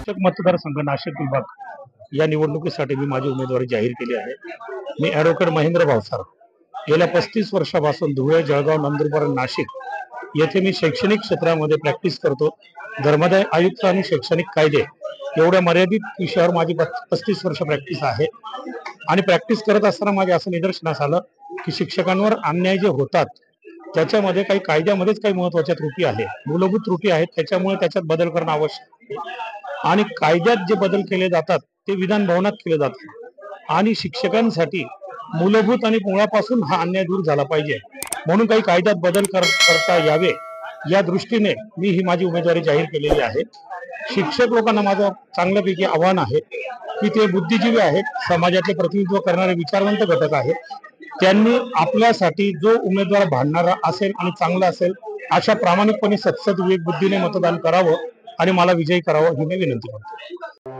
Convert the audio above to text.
शिक्षक मतदारसंघ नाशिक विभाग या निवडणुकीसाठी मी माझी उमेदवारी जाहीर केली आहे। मी ॲडव्होकेट महेंद्र भावसार गेल्या 35 वर्षापासून धुळे, जळगाव, नंदुरबार, नाशिक येथे मी शैक्षणिक क्षेत्रामध्ये प्रॅक्टिस करतो। धर्मादाय आयुक्त आणि शैक्षणिक कायदे एवढ्या मर्यादित विषयावर माझी 35 वर्ष प्रॅक्टिस आहे आणि प्रॅक्टिस करत असताना माझ्या असं निदर्शनास आलं की शिक्षकांवर अन्याय जे होतात त्याच्यामध्ये काही कायद्यामध्येच काही महत्त्वाच्या त्रुटी आहेत, मूलभूत त्रुटी आहेत, त्याच्यामुळे त्याच्यात बदल करणं आवश्यक आहे। आणि कायद्यात जे बदल केले जातात ते विधान भवनात केले जातात आणि शिक्षकांसाठी मूलभूत आणि मुळापासून हा अन्याय दूर झाला पाहिजे, म्हणून काही कायद्यात बदल करता यावे या दृष्टीने मी ही माझी उमेदवारी जाहीर केलेली आहे। शिक्षक लोकांना माझं चांगल्यापैकी आव्हान आहे की ते बुद्धिजीवी आहेत, समाजातले प्रतिनिधित्व करणारे विचारवंत घटक आहेत। त्यांनी आपल्यासाठी जो उमेदवार भांडणारा असेल आणि चांगला असेल अशा प्रामाणिकपणे सत्सद विवेक बुद्धीने मतदान करावं आणि मला विजयी करावं ही मी विनंती करतो।